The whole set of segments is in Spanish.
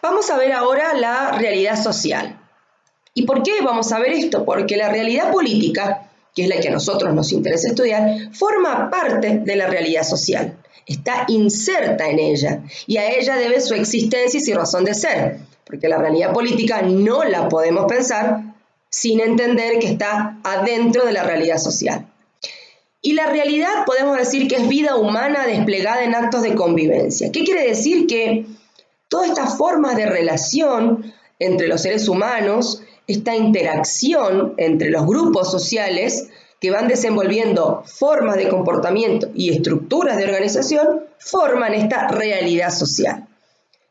Vamos a ver ahora la realidad social. ¿Y por qué vamos a ver esto? Porque la realidad política, que es la que a nosotros nos interesa estudiar, forma parte de la realidad social. Está inserta en ella y a ella debe su existencia y su razón de ser, porque la realidad política no la podemos pensar sin entender que está adentro de la realidad social. Y la realidad podemos decir que es vida humana desplegada en actos de convivencia. ¿Qué quiere decir? Que todas estas formas de relación entre los seres humanos, esta interacción entre los grupos sociales que van desenvolviendo formas de comportamiento y estructuras de organización, forman esta realidad social.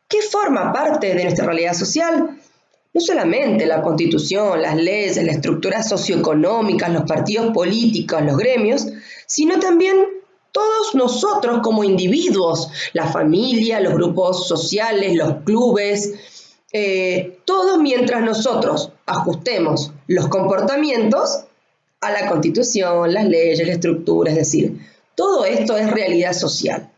¿Qué forma parte de nuestra realidad social? No solamente la Constitución, las leyes, la estructura socioeconómica, los partidos políticos, los gremios, sino también todos nosotros como individuos, la familia, los grupos sociales, los clubes, todos mientras nosotros ajustemos los comportamientos a la Constitución, las leyes, la estructura, es decir, todo esto es realidad social.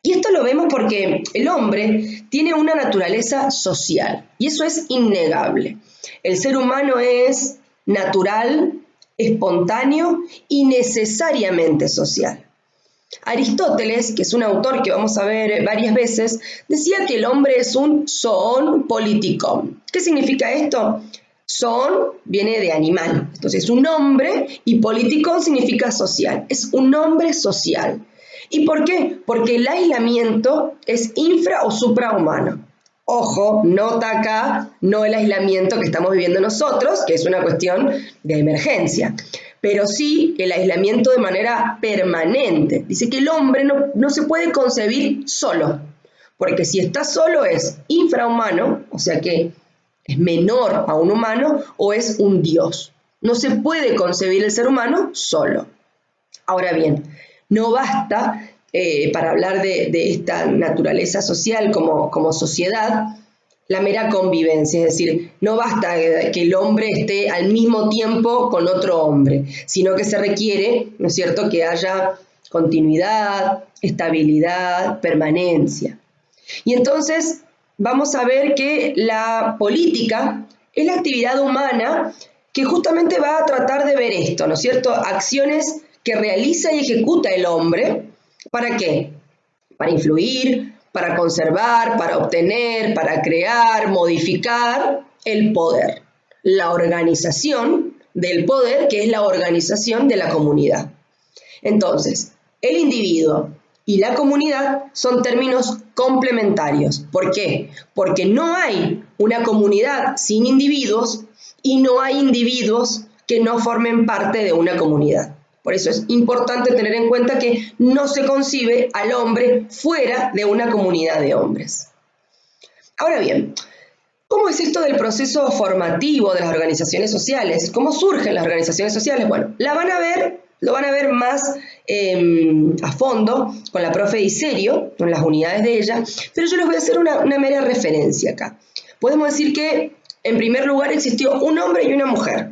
Y esto lo vemos porque el hombre tiene una naturaleza social y eso es innegable. El ser humano es natural, espontáneo y necesariamente social. Aristóteles, que es un autor que vamos a ver varias veces, decía que el hombre es un zoon politikon. ¿Qué significa esto? Zoon viene de animal, entonces un hombre, y politikon significa social, es un hombre social. ¿Y por qué? Porque el aislamiento es infra o suprahumano. Ojo, nota acá, no el aislamiento que estamos viviendo nosotros, que es una cuestión de emergencia, pero sí el aislamiento de manera permanente. Dice que el hombre no se puede concebir solo, porque si está solo es infrahumano, o sea que es menor a un humano, o es un dios. No se puede concebir el ser humano solo. Ahora bien, no basta para hablar de esta naturaleza social como sociedad, la mera convivencia, es decir, no basta que el hombre esté al mismo tiempo con otro hombre, sino que se requiere, ¿no es cierto?, que haya continuidad, estabilidad, permanencia. Y entonces vamos a ver que la política es la actividad humana que justamente va a tratar de ver esto, ¿no es cierto?, acciones que realiza y ejecuta el hombre. ¿Para qué? Para influir, para conservar, para obtener, para crear, modificar el poder. La organización del poder, que es la organización de la comunidad. Entonces, el individuo y la comunidad son términos complementarios. ¿Por qué? Porque no hay una comunidad sin individuos y no hay individuos que no formen parte de una comunidad. Por eso es importante tener en cuenta que no se concibe al hombre fuera de una comunidad de hombres. Ahora bien, ¿cómo es esto del proceso formativo de las organizaciones sociales? ¿Cómo surgen las organizaciones sociales? Bueno, lo van a ver más a fondo con la profe Iserio, con las unidades de ella, pero yo les voy a hacer una mera referencia acá. Podemos decir que, en primer lugar, existió un hombre y una mujer.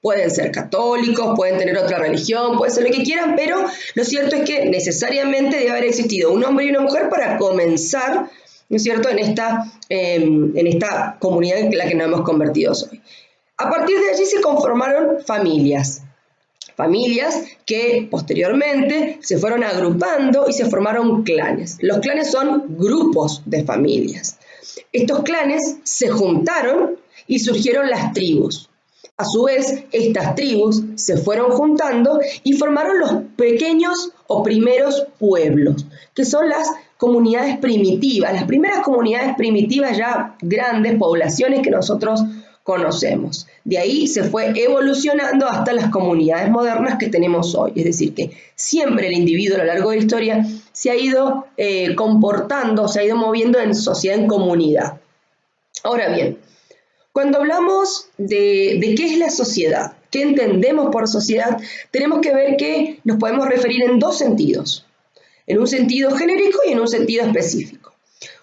Pueden ser católicos, pueden tener otra religión, pueden ser lo que quieran, pero lo cierto es que necesariamente debe haber existido un hombre y una mujer para comenzar, ¿no es cierto?, en esta comunidad en la que nos hemos convertido hoy. A partir de allí se conformaron familias que posteriormente se fueron agrupando y se formaron clanes. Los clanes son grupos de familias. Estos clanes se juntaron y surgieron las tribus. A su vez, estas tribus se fueron juntando y formaron los pequeños o primeros pueblos, que son las comunidades primitivas, las primeras comunidades primitivas ya grandes, poblaciones que nosotros conocemos. De ahí se fue evolucionando hasta las comunidades modernas que tenemos hoy. Es decir, que siempre el individuo a lo largo de la historia se ha ido comportando, se ha ido moviendo en sociedad, en comunidad. Ahora bien, cuando hablamos de qué es la sociedad, qué entendemos por sociedad, tenemos que ver que nos podemos referir en dos sentidos. En un sentido genérico y en un sentido específico.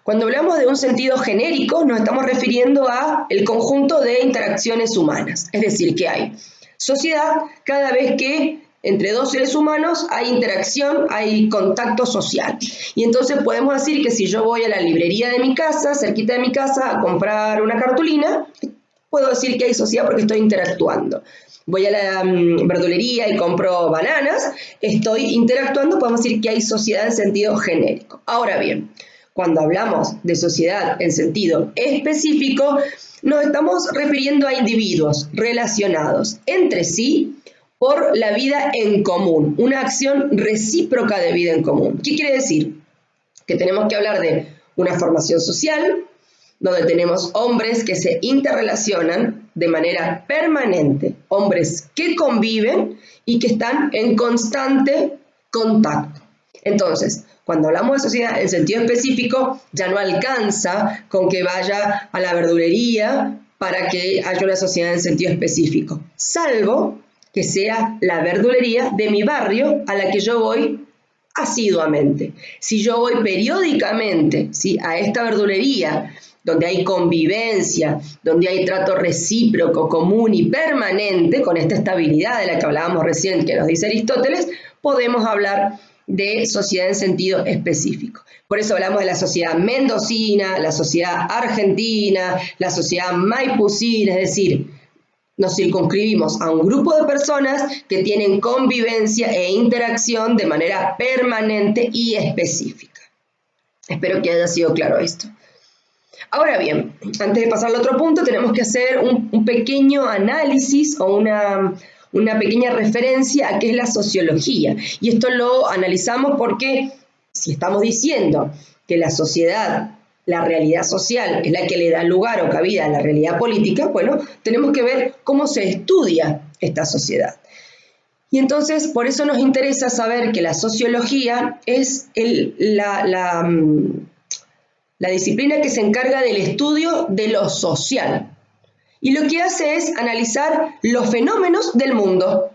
Cuando hablamos de un sentido genérico, nos estamos refiriendo a el conjunto de interacciones humanas. Es decir, que hay sociedad cada vez que entre dos seres humanos hay interacción, hay contacto social. Y entonces podemos decir que si yo voy a la librería de mi casa, cerquita de mi casa, a comprar una cartulina, puedo decir que hay sociedad porque estoy interactuando. Voy a la verdulería y compro bananas, estoy interactuando, podemos decir que hay sociedad en sentido genérico. Ahora bien, cuando hablamos de sociedad en sentido específico, nos estamos refiriendo a individuos relacionados entre sí por la vida en común, una acción recíproca de vida en común. ¿Qué quiere decir? Que tenemos que hablar de una formación social, donde tenemos hombres que se interrelacionan de manera permanente, hombres que conviven y que están en constante contacto. Entonces, cuando hablamos de sociedad en sentido específico, ya no alcanza con que vaya a la verdulería para que haya una sociedad en sentido específico, salvo que sea la verdulería de mi barrio a la que yo voy asiduamente. Si yo voy periódicamente, ¿sí?, a esta verdulería donde hay convivencia, donde hay trato recíproco, común y permanente, con esta estabilidad de la que hablábamos recién, que nos dice Aristóteles, podemos hablar de sociedad en sentido específico. Por eso hablamos de la sociedad mendocina, la sociedad argentina, la sociedad maipucina, es decir, nos circunscribimos a un grupo de personas que tienen convivencia e interacción de manera permanente y específica. Espero que haya sido claro esto. Ahora bien, antes de pasar al otro punto, tenemos que hacer un pequeño análisis o una pequeña referencia a qué es la sociología. Y esto lo analizamos porque si estamos diciendo que la sociedad, la realidad social, es la que le da lugar o cabida a la realidad política, bueno, tenemos que ver cómo se estudia esta sociedad. Y entonces, por eso nos interesa saber que la sociología es la disciplina que se encarga del estudio de lo social. Y lo que hace es analizar los fenómenos del mundo.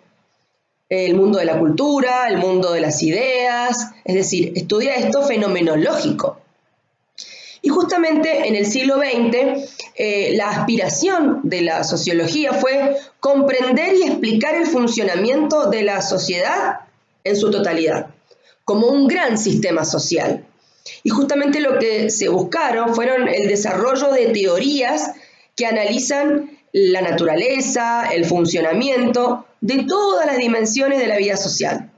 El mundo de la cultura, el mundo de las ideas, es decir, estudia esto fenomenológico. Y justamente en el siglo XX, la aspiración de la sociología fue comprender y explicar el funcionamiento de la sociedad en su totalidad, como un gran sistema social. Y justamente lo que se buscaron fueron el desarrollo de teorías que analizan la naturaleza, el funcionamiento de todas las dimensiones de la vida social.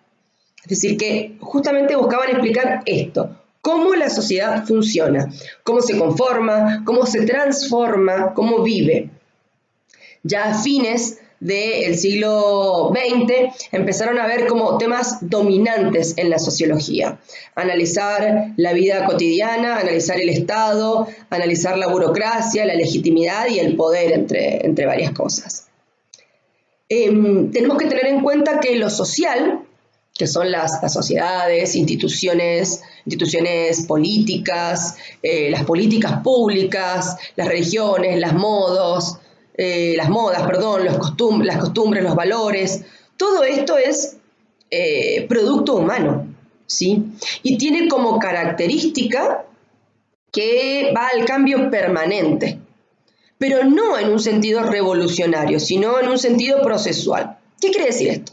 Es decir, que justamente buscaban explicar esto, cómo la sociedad funciona, cómo se conforma, cómo se transforma, cómo vive. Ya a fines del siglo XX empezaron a ver como temas dominantes en la sociología. Analizar la vida cotidiana, analizar el Estado, analizar la burocracia, la legitimidad y el poder, entre varias cosas. Tenemos que tener en cuenta que lo social, que son las sociedades, instituciones políticas, las políticas públicas, las religiones, las modas, las costumbres, los valores, todo esto es producto humano, ¿sí? Y tiene como característica que va al cambio permanente, pero no en un sentido revolucionario, sino en un sentido procesual. ¿Qué quiere decir esto?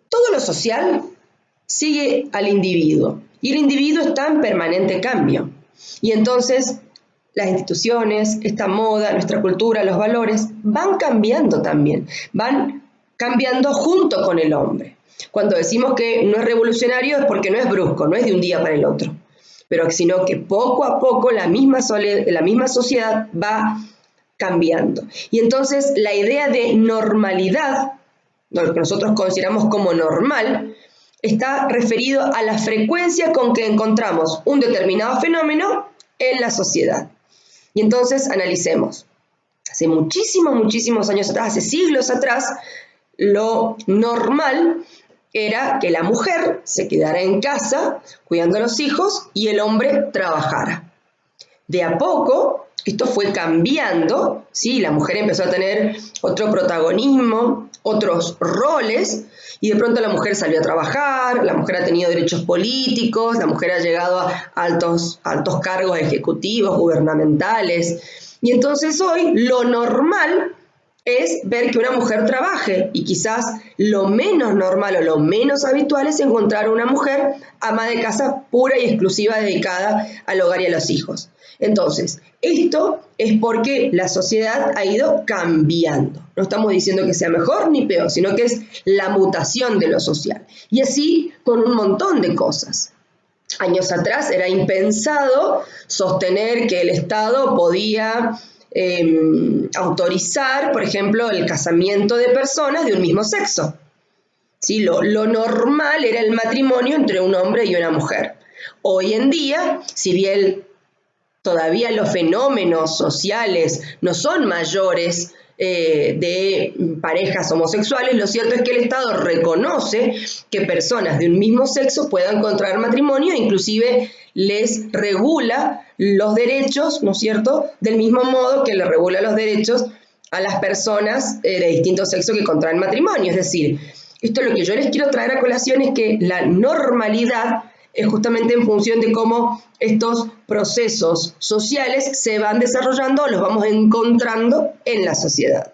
Todo lo social sigue al individuo y el individuo está en permanente cambio. Y entonces las instituciones, esta moda, nuestra cultura, los valores van cambiando también, van cambiando junto con el hombre. Cuando decimos que no es revolucionario es porque no es brusco, no es de un día para el otro, pero sino que poco a poco la misma sociedad va cambiando. Y entonces la idea de normalidad, lo que nosotros consideramos como normal, está referido a la frecuencia con que encontramos un determinado fenómeno en la sociedad. Y entonces analicemos. Hace muchísimos años atrás, hace siglos atrás, lo normal era que la mujer se quedara en casa cuidando a los hijos y el hombre trabajara. De a poco esto fue cambiando, ¿sí? La mujer empezó a tener otro protagonismo, otros roles, y de pronto la mujer salió a trabajar, la mujer ha tenido derechos políticos, la mujer ha llegado a altos cargos ejecutivos, gubernamentales, y entonces hoy lo normal es ver que una mujer trabaje y quizás lo menos normal o lo menos habitual es encontrar una mujer ama de casa pura y exclusiva dedicada al hogar y a los hijos. Entonces, esto es porque la sociedad ha ido cambiando. No estamos diciendo que sea mejor ni peor, sino que es la mutación de lo social. Y así con un montón de cosas. Años atrás era impensado sostener que el Estado podía autorizar, por ejemplo, el casamiento de personas de un mismo sexo. ¿Sí? Lo normal era el matrimonio entre un hombre y una mujer. Hoy en día, si bien todavía los fenómenos sociales no son mayores de parejas homosexuales, lo cierto es que el Estado reconoce que personas de un mismo sexo puedan contraer matrimonio e inclusive les regula los derechos, ¿no es cierto?, del mismo modo que le regula los derechos a las personas de distinto sexo que contraen matrimonio. Es decir, esto es lo que yo les quiero traer a colación, es que la normalidad es justamente en función de cómo estos procesos sociales se van desarrollando, los vamos encontrando en la sociedad.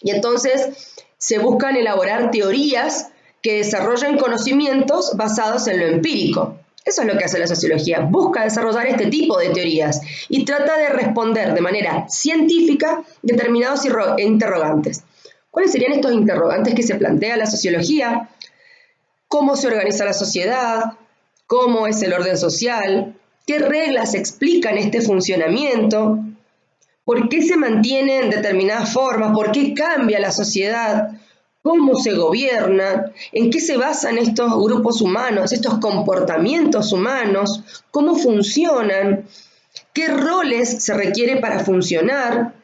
Y entonces se buscan elaborar teorías que desarrollen conocimientos basados en lo empírico. Eso es lo que hace la sociología, busca desarrollar este tipo de teorías y trata de responder de manera científica determinados interrogantes. ¿Cuáles serían estos interrogantes que se plantea la sociología? ¿Cómo se organiza la sociedad? ¿Cómo es el orden social? ¿Qué reglas explican este funcionamiento? ¿Por qué se mantienen determinadas formas? ¿Por qué cambia la sociedad? ¿Cómo se gobierna? ¿En qué se basan estos grupos humanos, estos comportamientos humanos? ¿Cómo funcionan? ¿Qué roles se requiere para funcionar?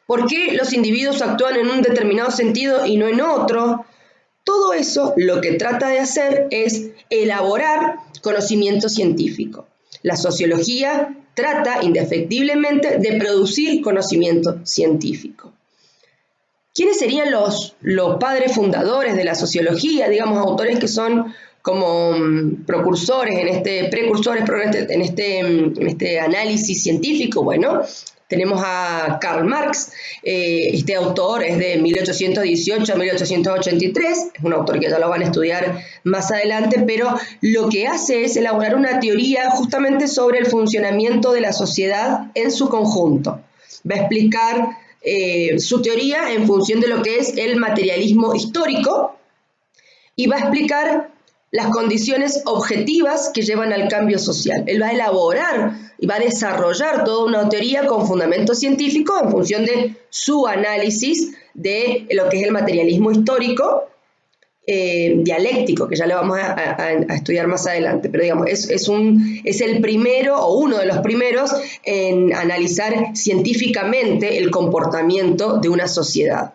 ¿Por qué los individuos actúan en un determinado sentido y no en otro? Todo eso lo que trata de hacer es elaborar conocimiento científico. La sociología trata indefectiblemente de producir conocimiento científico. ¿Quiénes serían los padres fundadores de la sociología? Digamos, autores que son como precursores en este análisis científico. Bueno, tenemos a Karl Marx, este autor es de 1818 a 1883, es un autor que ya lo van a estudiar más adelante, pero lo que hace es elaborar una teoría justamente sobre el funcionamiento de la sociedad en su conjunto. Va a explicar su teoría en función de lo que es el materialismo histórico y va a explicar las condiciones objetivas que llevan al cambio social. Él va a elaborar y va a desarrollar toda una teoría con fundamento científico en función de su análisis de lo que es el materialismo histórico, dialéctico, que ya lo vamos a estudiar más adelante, pero digamos, es el primero o uno de los primeros en analizar científicamente el comportamiento de una sociedad.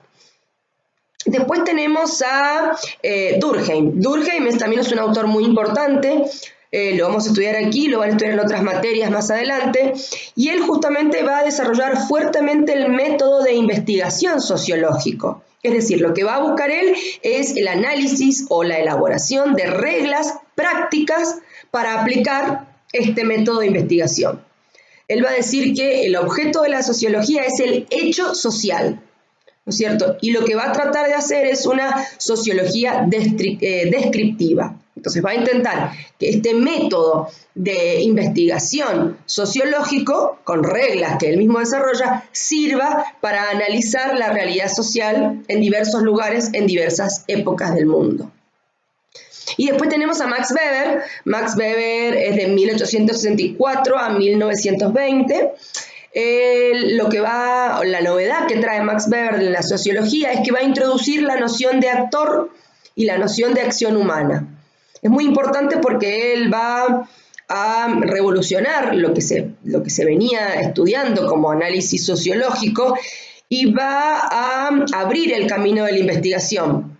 Después tenemos a Durkheim. Durkheim también es un autor muy importante, lo vamos a estudiar aquí, lo van a estudiar en otras materias más adelante, y él justamente va a desarrollar fuertemente el método de investigación sociológico. Es decir, lo que va a buscar él es el análisis o la elaboración de reglas prácticas para aplicar este método de investigación. Él va a decir que el objeto de la sociología es el hecho social, ¿no es cierto? Y lo que va a tratar de hacer es una sociología descriptiva. Entonces va a intentar que este método de investigación sociológico, con reglas que él mismo desarrolla, sirva para analizar la realidad social en diversos lugares, en diversas épocas del mundo. Y después tenemos a Max Weber. Max Weber es de 1864 a 1920. La novedad que trae Max Weber en la sociología es que va a introducir la noción de actor y la noción de acción humana. Es muy importante porque él va a revolucionar lo que se venía estudiando como análisis sociológico y va a abrir el camino de la investigación.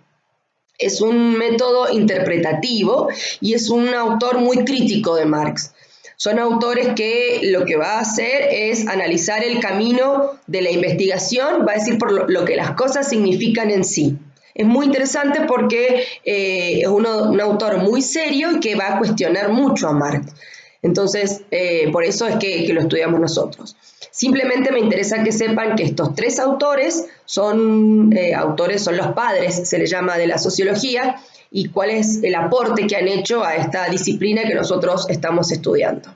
Es un método interpretativo y es un autor muy crítico de Marx. Son autores que lo que va a hacer es analizar el camino de la investigación, va a decir por lo que las cosas significan en sí. Es muy interesante porque es un autor muy serio y que va a cuestionar mucho a Marx. Entonces, por eso es que lo estudiamos nosotros. Simplemente me interesa que sepan que estos tres autores son los padres, se les llama, de la sociología, y cuál es el aporte que han hecho a esta disciplina que nosotros estamos estudiando.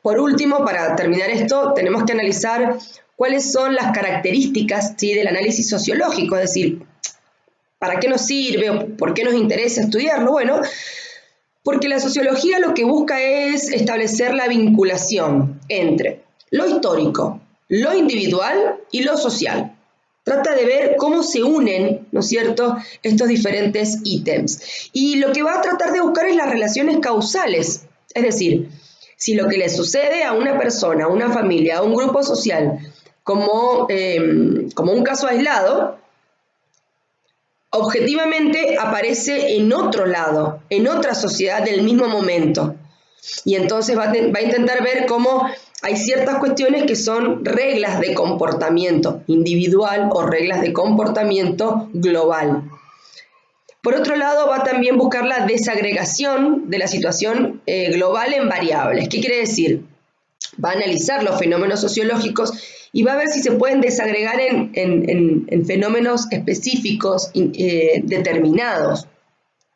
Por último, para terminar esto, tenemos que analizar cuáles son las características, ¿sí?, del análisis sociológico, es decir, ¿para qué nos sirve o por qué nos interesa estudiarlo? Bueno, porque la sociología lo que busca es establecer la vinculación entre lo histórico, lo individual y lo social. Trata de ver cómo se unen, ¿no es cierto?, estos diferentes ítems. Y lo que va a tratar de buscar es las relaciones causales, es decir, si lo que le sucede a una persona, a una familia, a un grupo social, como un caso aislado, objetivamente aparece en otro lado, en otra sociedad del mismo momento. Y entonces va a intentar ver cómo hay ciertas cuestiones que son reglas de comportamiento individual o reglas de comportamiento global. Por otro lado, va a también buscar la desagregación de la situación global en variables. ¿Qué quiere decir? Va a analizar los fenómenos sociológicos y va a ver si se pueden desagregar en fenómenos específicos determinados.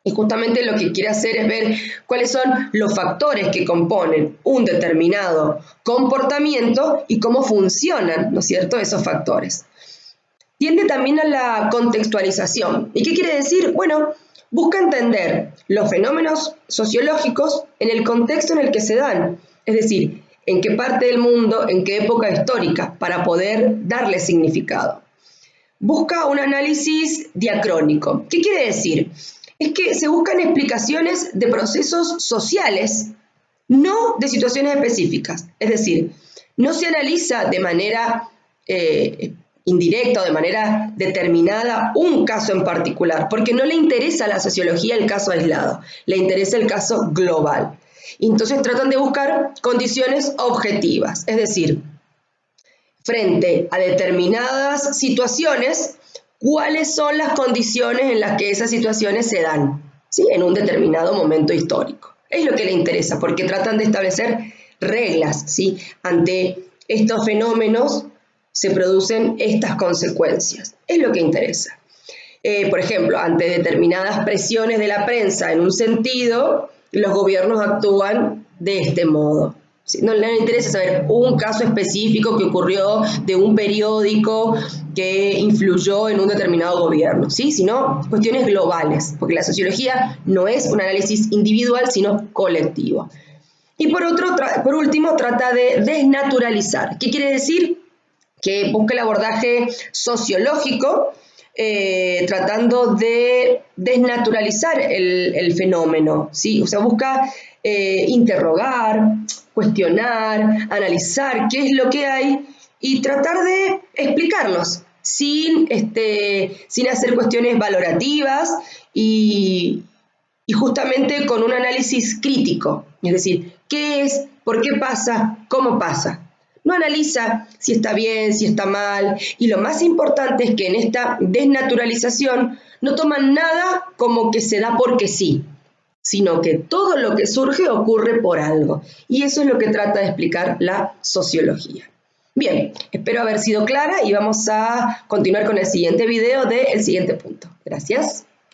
Y justamente lo que quiere hacer es ver cuáles son los factores que componen un determinado comportamiento y cómo funcionan, ¿no es cierto?, esos factores. Tiende también a la contextualización. ¿Y qué quiere decir? Bueno, busca entender los fenómenos sociológicos en el contexto en el que se dan, es decir, en qué parte del mundo, en qué época histórica, para poder darle significado. Busca un análisis diacrónico. ¿Qué quiere decir? Es que se buscan explicaciones de procesos sociales, no de situaciones específicas. Es decir, no se analiza de manera indirecta o de manera determinada un caso en particular, porque no le interesa a la sociología el caso aislado, le interesa el caso global. Entonces tratan de buscar condiciones objetivas, es decir, frente a determinadas situaciones, cuáles son las condiciones en las que esas situaciones se dan, ¿sí?, en un determinado momento histórico. Es lo que le interesa, porque tratan de establecer reglas, ¿sí? Ante estos fenómenos se producen estas consecuencias. Es lo que interesa. Por ejemplo, ante determinadas presiones de la prensa en un sentido, los gobiernos actúan de este modo. ¿Sí? No le interesa saber un caso específico que ocurrió de un periódico que influyó en un determinado gobierno, ¿sí?, sino cuestiones globales, porque la sociología no es un análisis individual, sino colectivo. Y por último, trata de desnaturalizar. ¿Qué quiere decir? Que busca el abordaje sociológico, tratando de desnaturalizar el fenómeno, ¿sí? O sea, busca interrogar, cuestionar, analizar qué es lo que hay y tratar de explicarlos sin hacer cuestiones valorativas y justamente con un análisis crítico, es decir, ¿qué es? ¿Por qué pasa? ¿Cómo pasa? No analiza si está bien, si está mal, y lo más importante es que en esta desnaturalización no toman nada como que se da porque sí, sino que todo lo que surge ocurre por algo. Y eso es lo que trata de explicar la sociología. Bien, espero haber sido clara y vamos a continuar con el siguiente video del siguiente punto. Gracias.